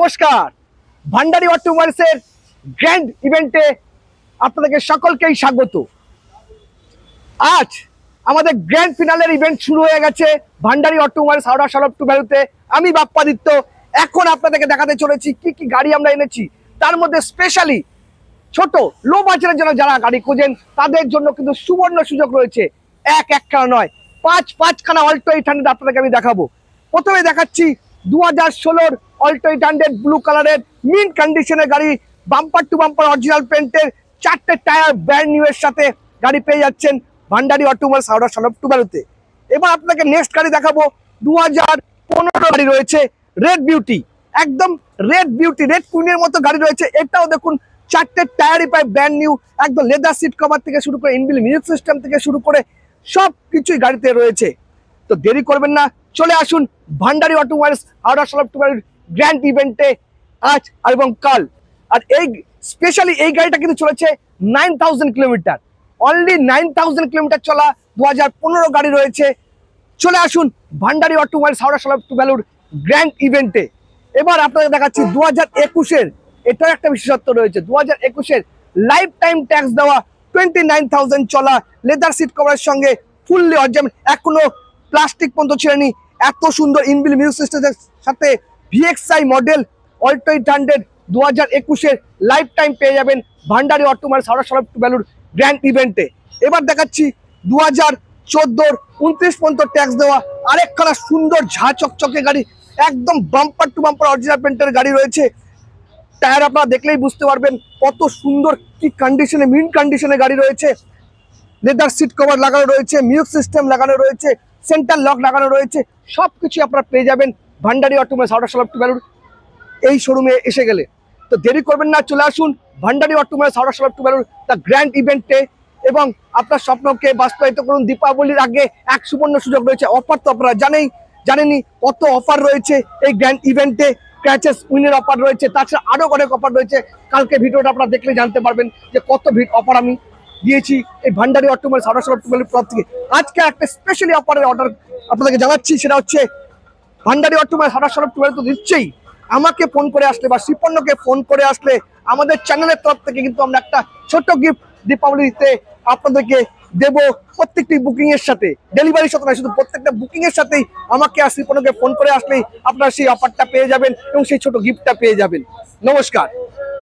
নমস্কার, ভান্ডারী অটোমোবাইলসের গ্র্যান্ড ইভেন্টে আপনাদেরকে সকলকেই স্বাগত। আজ আমাদের গ্র্যান্ড ফিনালের ইভেন্ট শুরু হয়ে গেছে ভান্ডারী অটোমোবাইলস হাওড়া সরব টু ভ্যালুতে। আমি বাপ্পাদিত্য এখন আপনাদেরকে দেখাতে চলেছি কি কি গাড়ি আমরা এনেছি। তার মধ্যে স্পেশালি ছোট লো বাজেটের জন্য যারা গাড়ি খোঁজেন তাদের জন্য কিন্তু সুবর্ণ সুযোগ রয়েছে। একখানা নয়, পাঁচখানা অল্টো 800 আপনাদেরকে আমি দেখাবো। প্রথমে দেখাচ্ছি 2016 অল্টো 800 ব্লু কালারের মিন কন্ডিশনের গাড়ি, বাম্পার টু বাম্পার অরিজিনাল পেন্টের, 4টে টায়ার ব্র্যান্ড নিউ এর সাথে গাড়ি পেয়ে যাচ্ছেন ভান্ডারী অটোমোবাইলস হাওড়া সরব টু ভ্যালুতে। এবার আপনাকে নেক্সট গাড়ি দেখাবো 2015 গাড়ি রয়েছে রেড বিউটি, একদম রেড বিউটি, রেড কুইনের মতো গাড়ি রয়েছে। এটাও দেখুন 4টে টায়ারই পায় ব্র্যান্ড নিউ, একদম লেদার সিট কভার থেকে শুরু করে ইনবিল্ট মিউজিক সিস্টেম থেকে শুরু করে সব কিছুই গাড়িতে রয়েছে। তো দেরি করবেন না, চলে আসুন ভান্ডারী অটোমোবাইলস হাওড়া সরব টু ভ্যালুর গ্র্যান্ড ইভেন্টে আজ এবং কাল। আর এই স্পেশালি এই গাড়িটা কিন্তু চলেছে 9000 কিলোমিটার, অনলি 9000 কিলোমিটার চলা 2015 গাড়ি রয়েছে। চলে আসুন ভান্ডারী অটোমোবাইলস হাওড়া সরব টু ভ্যালুর গ্র্যান্ড ইভেন্টে। এবার আপনাদের দেখাচ্ছি 2021-এর, এটার একটা বিশেষত্ব রয়েছে। 2021-এর লাইফ টাইম ট্যাক্স দেওয়া 29,000 চলা লেদার সিট কভারের সঙ্গে ফুললি অরিজিনাল, এখনো প্লাস্টিক পর্যন্ত ছেড়েনি, এত সুন্দর ইনবিল্ট মিউজিক সিস্টেমের সাথে ভিএক্সআই মডেল অল্টো 800 2021-এর লাইফ টাইম পেয়ে যাবেন ভান্ডারী অটোমোবাইলস হাওড়া সরব টু ভ্যালুর গ্র্যান্ড ইভেন্টে। এবার দেখাচ্ছি 2014 29 পর্যন্ত ট্যাক্স দেওয়া আরেকখানা সুন্দর ঝা চকচকে গাড়ি, একদম বাম্পার টু বাম্পার অরিজিনাল পেন্টের গাড়ি রয়েছে। টায়ার আপনারা দেখলেই বুঝতে পারবেন কত সুন্দর কি কন্ডিশনে, মিন কন্ডিশনে গাড়ি রয়েছে। লেদার সিট কভার লাগানো রয়েছে, মিউজিক সিস্টেম লাগানো রয়েছে, সেন্টার লক লাগানো রয়েছে, সবকিছু আপনারা পেয়ে যাবেন ভান্ডারী অটোমোবাইলস হাওড়া সরব টু ভ্যালুর এই শোরুমে এসে গেলে। তো দেরি করবেন না, চলে আসুন ভান্ডারী অটোমোবাইলস হাওড়া সরব টু ভ্যালুর দ্য গ্র্যান্ড ইভেন্টে এবং আপনার স্বপ্নকে বাস্তবায়িত করুন। দীপাবলির আগে এক সুবর্ণ সুযোগ রয়েছে। অফার তো আপনারা জানেনই কত অফার রয়েছে এই গ্র্যান্ড ইভেন্টে। ক্র্যাচেস উইনের অফার রয়েছে, তাছাড়া আরো অনেক অফার রয়েছে। কালকে ভিডিওটা আপনারা দেখলে জানতে পারবেন যে কত অফার আমি দিয়েছি এই ভান্ডারী অটোমোবাইলস হাওড়া সরব টু ভ্যালুর তরফ থেকে। আজকে একটা স্পেশালি অফারের অর্ডার আপনাদেরকে জানাচ্ছি, সেটা হচ্ছে ভান্ডারী অটোমোবাইলস হাওড়া সরব টু ভ্যালু তো দিচ্ছেই, আমাকে ফোন করে আসলে বা শ্রীপর্ণকে ফোন করে আসলে আমাদের চ্যানেলের তরফ থেকে কিন্তু আমরা একটা ছোট্ট গিফট দীপাবলিতে আপনাদেরকে দেব। প্রত্যেকটি বুকিং এর সাথে, ডেলিভারির সাথে নয়, শুধু প্রত্যেকটা বুকিং এর সাথেই আমাকে আর শ্রীপর্ণকে ফোন করে আসলেই আপনারা সেই অফারটা পেয়ে যাবেন এবং সেই ছোট গিফটটা পেয়ে যাবেন। নমস্কার।